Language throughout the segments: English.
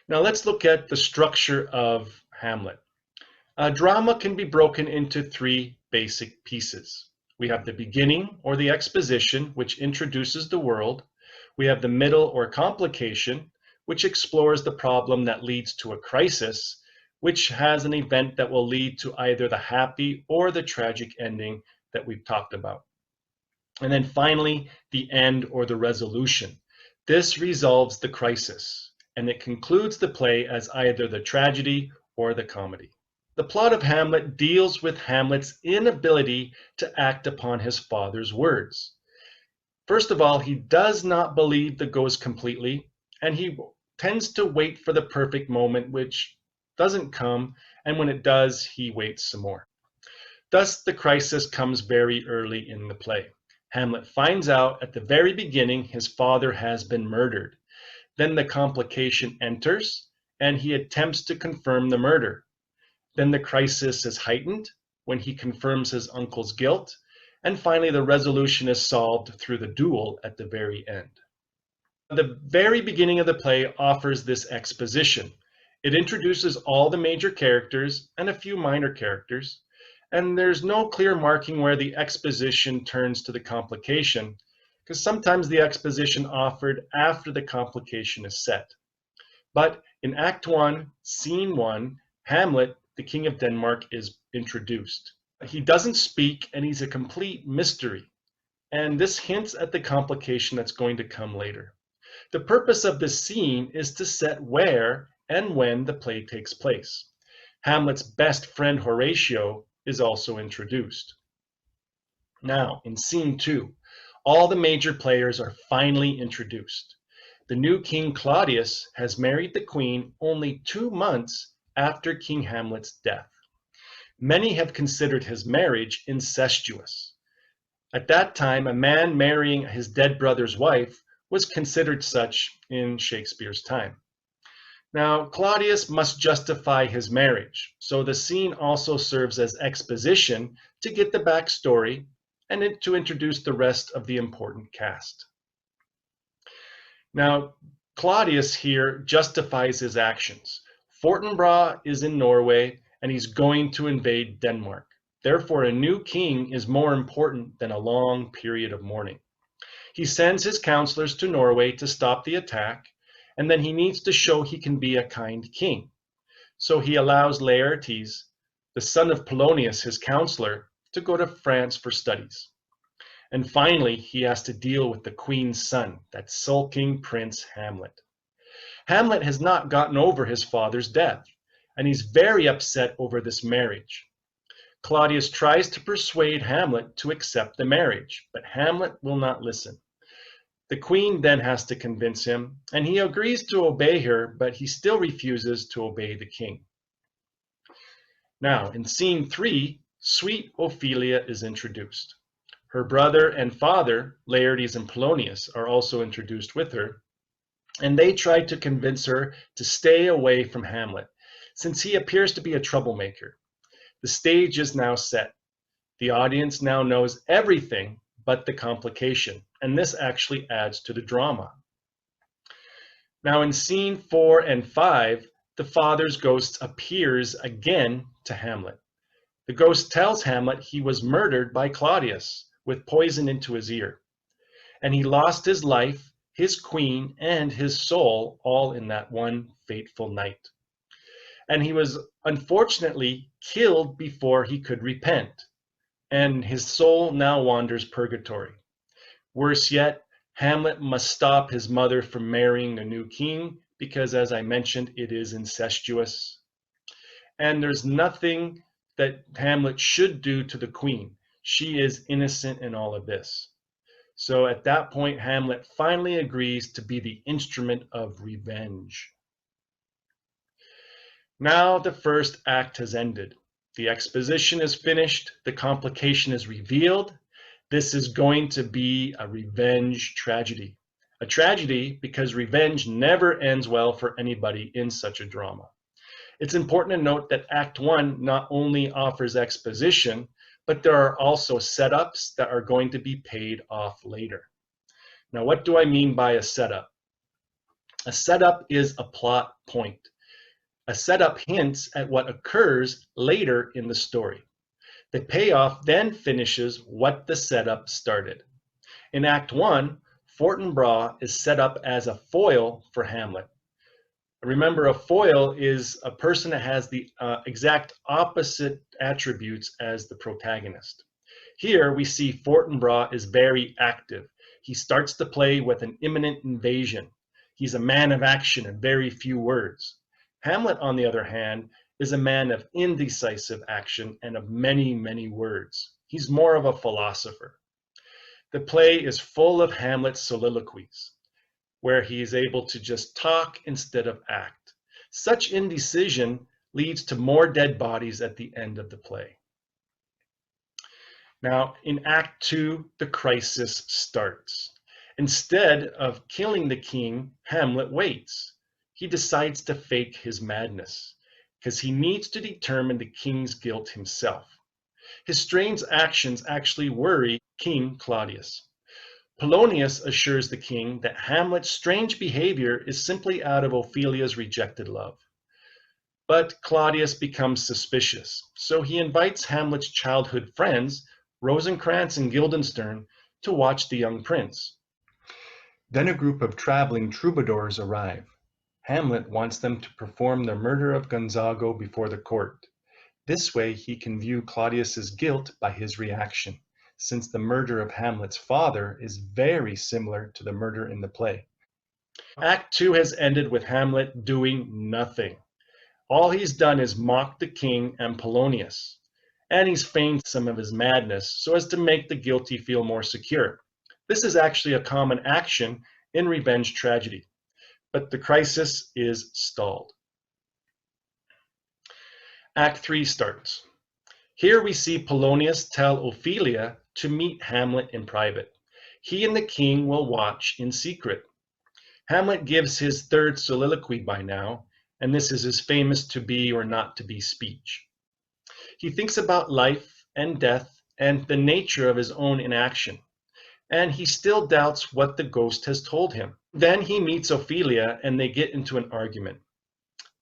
Now let's look at the structure of Hamlet. A drama can be broken into three basic pieces. We have the beginning or the exposition, which introduces the world. We have the middle or complication, which explores the problem that leads to a crisis, which has an event that will lead to either the happy or the tragic ending that we've talked about. And then finally, the end or the resolution. This resolves the crisis, and it concludes the play as either the tragedy or the comedy. The plot of Hamlet deals with Hamlet's inability to act upon his father's words. First of all, he does not believe the ghost completely, and he tends to wait for the perfect moment, which doesn't come, and when it does, he waits some more. Thus, the crisis comes very early in the play. Hamlet finds out at the very beginning his father has been murdered. Then the complication enters, and he attempts to confirm the murder. Then the crisis is heightened when he confirms his uncle's guilt, and finally the resolution is solved through the duel at the very end. The very beginning of the play offers this exposition. It introduces all the major characters and a few minor characters, and there's no clear marking where the exposition turns to the complication, because sometimes the exposition offered after the complication is set. But in Act 1, Scene 1, Hamlet, the King of Denmark, is introduced. He doesn't speak, and he's a complete mystery, and this hints at the complication that's going to come later. The purpose of this scene is to set where and when the play takes place. Hamlet's best friend Horatio is also introduced. Now, in Scene 2, all the major players are finally introduced. The new King Claudius has married the Queen only 2 months after King Hamlet's death. Many have considered his marriage incestuous. At that time, a man marrying his dead brother's wife was considered such in Shakespeare's time. Now, Claudius must justify his marriage, so the scene also serves as exposition to get the backstory and to introduce the rest of the important cast. Now, Claudius here justifies his actions. Fortinbras is in Norway, and he's going to invade Denmark. Therefore, a new king is more important than a long period of mourning. He sends his counselors to Norway to stop the attack, and then he needs to show he can be a kind king. So he allows Laertes, the son of Polonius, his counselor, to go to France for studies. And finally, he has to deal with the queen's son, that sulking Prince Hamlet. Hamlet has not gotten over his father's death, and he's very upset over this marriage. Claudius tries to persuade Hamlet to accept the marriage, but Hamlet will not listen. The queen then has to convince him, and he agrees to obey her, but he still refuses to obey the king. Now, in Scene 3, sweet Ophelia is introduced. Her brother and father, Laertes and Polonius, are also introduced with her, and they try to convince her to stay away from Hamlet, since he appears to be a troublemaker. The stage is now set. The audience now knows everything but the complication, and this actually adds to the drama. Now in Scene 4 and 5, the father's ghost appears again to Hamlet. The ghost tells Hamlet he was murdered by Claudius with poison into his ear, and he lost his life, his queen, and his soul all in that one fateful night. And he was unfortunately killed before he could repent, and his soul now wanders purgatory. Worse yet, Hamlet must stop his mother from marrying the new king because, as I mentioned, it is incestuous. And there's nothing that Hamlet should do to the queen. She is innocent in all of this. So at that point, Hamlet finally agrees to be the instrument of revenge. Now the first act has ended. The exposition is finished, the complication is revealed. This is going to be a revenge tragedy. A tragedy because revenge never ends well for anybody in such a drama. It's important to note that Act 1 not only offers exposition, but there are also setups that are going to be paid off later. Now, what do I mean by a setup? A setup is a plot point. A setup hints at what occurs later in the story. The payoff then finishes what the setup started. In Act 1, Fortinbras is set up as a foil for Hamlet. Remember, a foil is a person that has the exact opposite attributes as the protagonist. Here we see Fortinbras is very active. He starts the play with an imminent invasion. He's a man of action and very few words. Hamlet, on the other hand, is a man of indecisive action and of many, many words. He's more of a philosopher. The play is full of Hamlet's soliloquies, where he is able to just talk instead of act. Such indecision leads to more dead bodies at the end of the play. Now, in Act 2, the crisis starts. Instead of killing the king, Hamlet waits. He decides to fake his madness because he needs to determine the king's guilt himself. His strange actions actually worry King Claudius. Polonius assures the king that Hamlet's strange behavior is simply out of Ophelia's rejected love. But Claudius becomes suspicious, so he invites Hamlet's childhood friends, Rosencrantz and Guildenstern, to watch the young prince. Then a group of traveling troubadours arrive. Hamlet wants them to perform the murder of Gonzago before the court. This way he can view Claudius's guilt by his reaction, since the murder of Hamlet's father is very similar to the murder in the play. Act 2 has ended with Hamlet doing nothing. All he's done is mock the king and Polonius, and he's feigned some of his madness so as to make the guilty feel more secure. This is actually a common action in revenge tragedy, but the crisis is stalled. Act 3 starts. Here we see Polonius tell Ophelia to meet Hamlet in private. He and the king will watch in secret. Hamlet gives his third soliloquy by now, and this is his famous to be or not to be speech. He thinks about life and death and the nature of his own inaction, and he still doubts what the ghost has told him. Then he meets Ophelia and they get into an argument.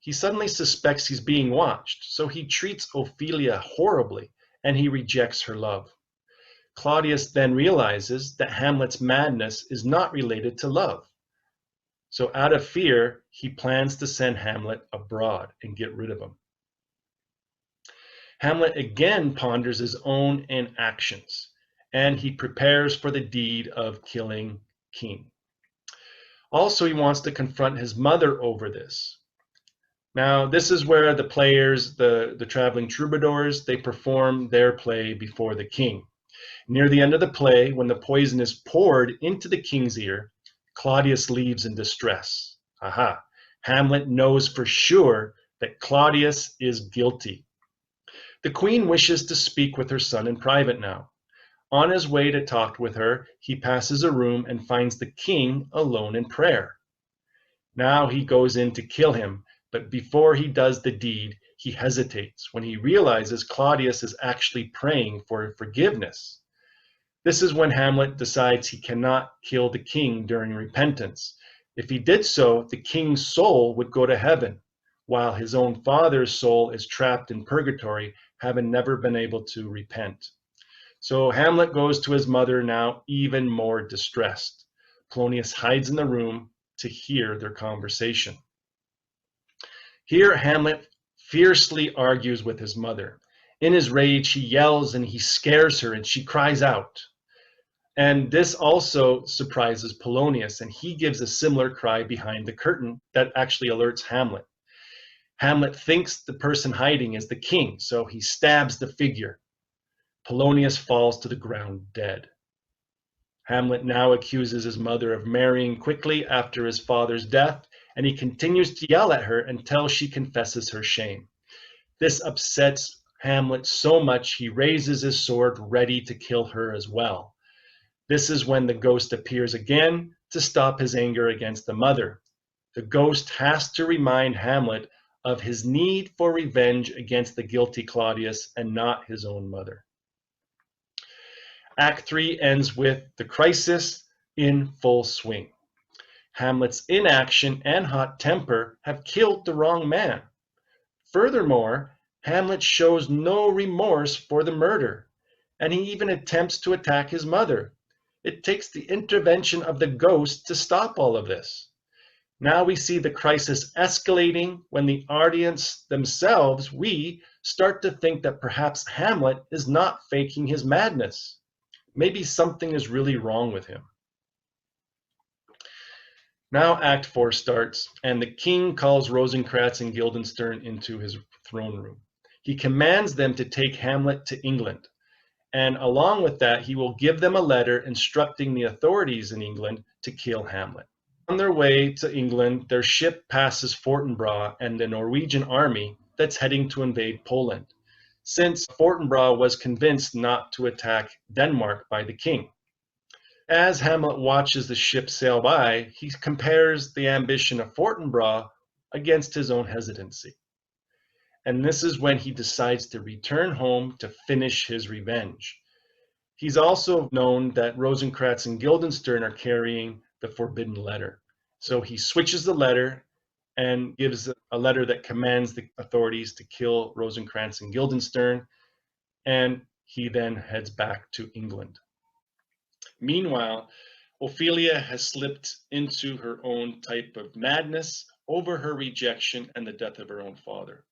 He suddenly suspects he's being watched, so he treats Ophelia horribly and he rejects her love. Claudius then realizes that Hamlet's madness is not related to love. So out of fear, he plans to send Hamlet abroad and get rid of him. Hamlet again ponders his own inactions, and he prepares for the deed of killing King. Also, he wants to confront his mother over this. Now, this is where the players, the traveling troubadours, they perform their play before the king. Near the end of the play, when the poison is poured into the king's ear, Claudius leaves in distress. Aha! Hamlet knows for sure that Claudius is guilty. The queen wishes to speak with her son in private now. On his way to talk with her, he passes a room and finds the king alone in prayer. Now he goes in to kill him, but before he does the deed, he hesitates when he realizes Claudius is actually praying for forgiveness. This is when Hamlet decides he cannot kill the king during repentance. If he did so, the king's soul would go to heaven, while his own father's soul is trapped in purgatory, having never been able to repent. So Hamlet goes to his mother now even more distressed. Polonius hides in the room to hear their conversation. Here Hamlet fiercely argues with his mother. In his rage, he yells and he scares her and she cries out. And this also surprises Polonius, and he gives a similar cry behind the curtain that actually alerts Hamlet. Hamlet thinks the person hiding is the king, so he stabs the figure. Polonius falls to the ground dead. Hamlet now accuses his mother of marrying quickly after his father's death, and he continues to yell at her until she confesses her shame. This upsets Hamlet so much he raises his sword ready to kill her as well. This is when the ghost appears again to stop his anger against the mother. The ghost has to remind Hamlet of his need for revenge against the guilty Claudius and not his own mother. Act 3 ends with the crisis in full swing. Hamlet's inaction and hot temper have killed the wrong man. Furthermore, Hamlet shows no remorse for the murder, and he even attempts to attack his mother. It takes the intervention of the ghost to stop all of this. Now we see the crisis escalating when the audience themselves, we, start to think that perhaps Hamlet is not faking his madness. Maybe something is really wrong with him. Now Act 4 starts, and the king calls Rosencrantz and Guildenstern into his throne room. He commands them to take Hamlet to England, and along with that, he will give them a letter instructing the authorities in England to kill Hamlet. On their way to England, their ship passes Fortinbras and the Norwegian army that's heading to invade Poland, since Fortinbras was convinced not to attack Denmark by the king. As Hamlet watches the ship sail by, he compares the ambition of Fortinbras against his own hesitancy. And this is when he decides to return home to finish his revenge. He's also known that Rosencrantz and Guildenstern are carrying the forbidden letter. So he switches the letter and gives a letter that commands the authorities to kill Rosencrantz and Guildenstern, and he then heads back to England. Meanwhile, Ophelia has slipped into her own type of madness over her rejection and the death of her own father.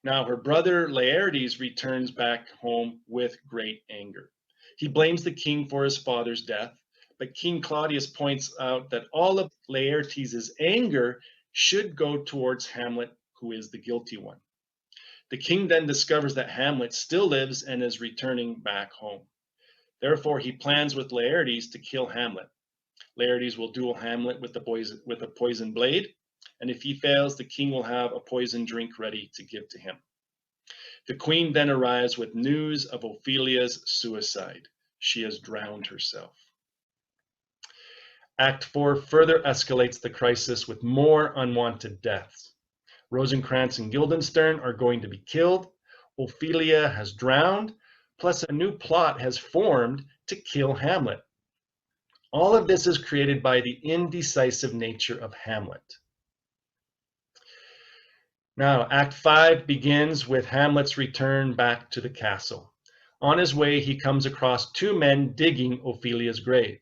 Now her brother Laertes returns back home with great anger. He blames the king for his father's death, but King Claudius points out that all of Laertes' anger should go towards Hamlet, who is the guilty one. The king then discovers that Hamlet still lives and is returning back home. Therefore, he plans with Laertes to kill Hamlet. Laertes will duel Hamlet with a poison blade, and if he fails, the king will have a poison drink ready to give to him. The queen then arrives with news of Ophelia's suicide. She has drowned herself. Act 4 further escalates the crisis with more unwanted deaths. Rosencrantz and Guildenstern are going to be killed. Ophelia has drowned, plus a new plot has formed to kill Hamlet. All of this is created by the indecisive nature of Hamlet. Now, Act 5 begins with Hamlet's return back to the castle. On his way, he comes across two men digging Ophelia's grave.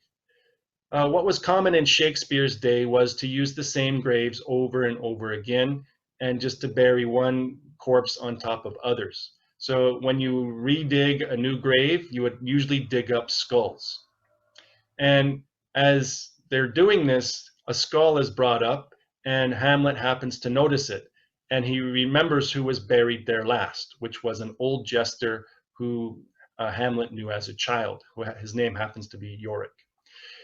What was common in Shakespeare's day was to use the same graves over and over again, and just to bury one corpse on top of others. So when you redig a new grave, you would usually dig up skulls. And as they're doing this, a skull is brought up, and Hamlet happens to notice it. And he remembers who was buried there last, which was an old jester who Hamlet knew as a child. His name happens to be Yorick.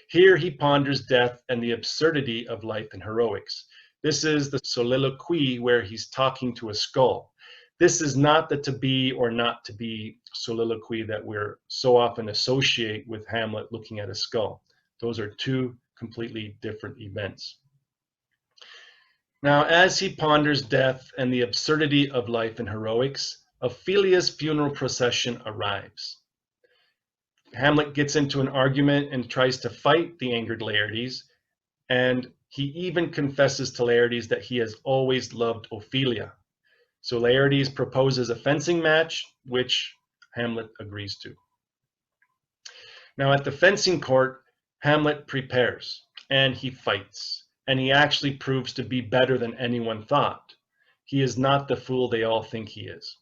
Here he ponders death and the absurdity of life and heroics. This is the soliloquy where he's talking to a skull. This is not the to be or not to be soliloquy that we're so often associate with Hamlet looking at a skull. Those are two completely different events. Now, as he ponders death and the absurdity of life and heroics, Ophelia's funeral procession arrives. Hamlet gets into an argument and tries to fight the angered Laertes, and he even confesses to Laertes that he has always loved Ophelia. So Laertes proposes a fencing match, which Hamlet agrees to. Now at the fencing court, Hamlet prepares, and he fights, and he actually proves to be better than anyone thought. He is not the fool they all think he is.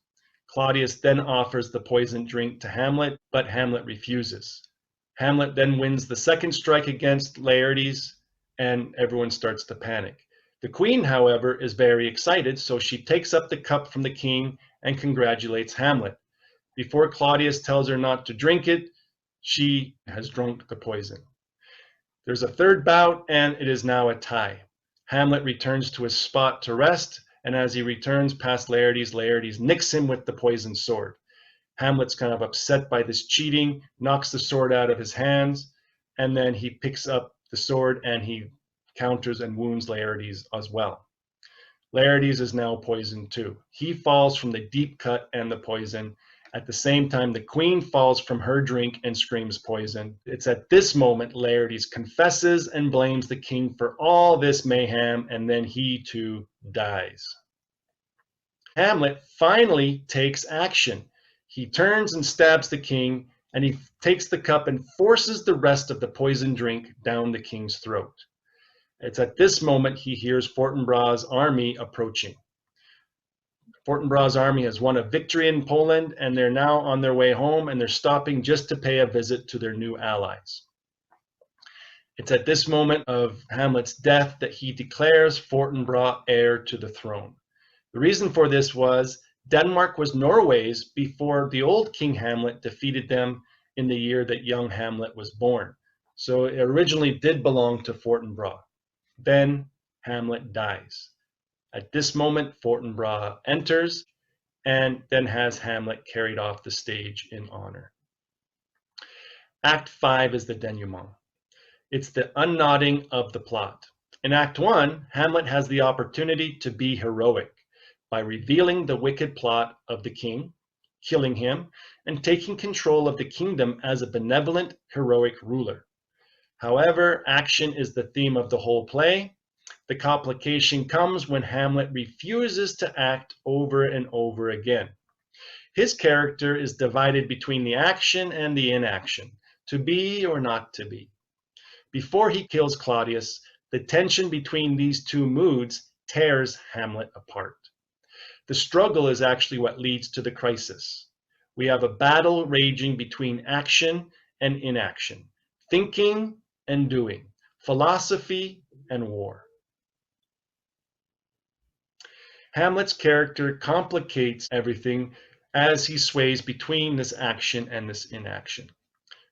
Claudius then offers the poison drink to Hamlet, but Hamlet refuses. Hamlet then wins the second strike against Laertes, and everyone starts to panic. The queen, however, is very excited, so she takes up the cup from the king and congratulates Hamlet. Before Claudius tells her not to drink it, she has drunk the poison. There's a third bout, and it is now a tie. Hamlet returns to his spot to rest, and as he returns past Laertes, Laertes nicks him with the poisoned sword. Hamlet's kind of upset by this cheating, knocks the sword out of his hands, and then he picks up the sword and he counters and wounds Laertes as well. Laertes is now poisoned too. He falls from the deep cut and the poison, At the same time, the queen falls from her drink and screams poison. It's at this moment Laertes confesses and blames the king for all this mayhem, and then he too dies. Hamlet finally takes action. He turns and stabs the king, and he takes the cup and forces the rest of the poisoned drink down the king's throat. It's at this moment he hears Fortinbras's army approaching. Fortinbras's army has won a victory in Poland, and they're now on their way home, and they're stopping just to pay a visit to their new allies. It's at this moment of Hamlet's death that he declares Fortinbras heir to the throne. The reason for this was Denmark was Norway's before the old King Hamlet defeated them in the year that young Hamlet was born. So it originally did belong to Fortinbras. Then Hamlet dies. At this moment, Fortinbras enters and then has Hamlet carried off the stage in honor. Act 5 is the denouement. It's the unknotting of the plot. In Act 1, Hamlet has the opportunity to be heroic by revealing the wicked plot of the king, killing him, and taking control of the kingdom as a benevolent, heroic ruler. However, action is the theme of the whole play. The complication comes when Hamlet refuses to act over and over again. His character is divided between the action and the inaction, to be or not to be. Before he kills Claudius, the tension between these two moods tears Hamlet apart. The struggle is actually what leads to the crisis. We have a battle raging between action and inaction, thinking and doing, philosophy and war. Hamlet's character complicates everything as he sways between this action and this inaction.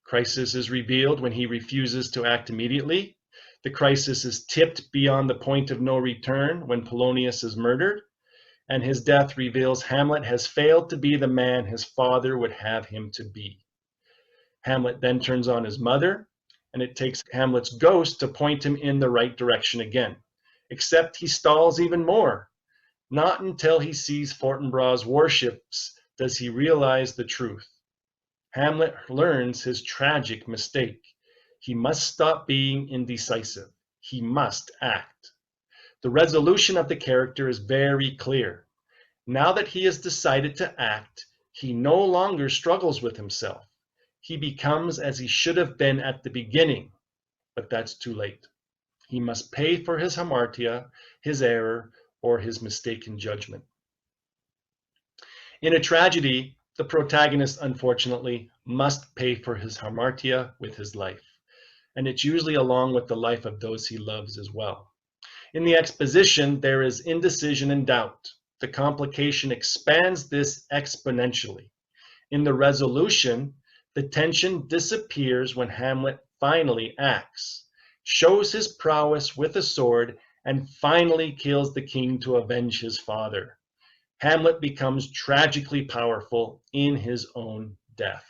Crisis is revealed when he refuses to act immediately. The crisis is tipped beyond the point of no return when Polonius is murdered, and his death reveals Hamlet has failed to be the man his father would have him to be. Hamlet then turns on his mother, and it takes Hamlet's ghost to point him in the right direction again, except he stalls even more. Not until he sees Fortinbras's warships does he realize the truth. Hamlet learns his tragic mistake. He must stop being indecisive. He must act. The resolution of the character is very clear. Now that he has decided to act, he no longer struggles with himself. He becomes as he should have been at the beginning, but that's too late. He must pay for his hamartia, his error, or his mistaken judgment. In a tragedy, the protagonist, unfortunately, must pay for his hamartia with his life, and it's usually along with the life of those he loves as well. In the exposition, there is indecision and doubt. The complication expands this exponentially. In the resolution, the tension disappears when Hamlet finally acts, shows his prowess with a sword, and finally kills the king to avenge his father. Hamlet becomes tragically powerful in his own death.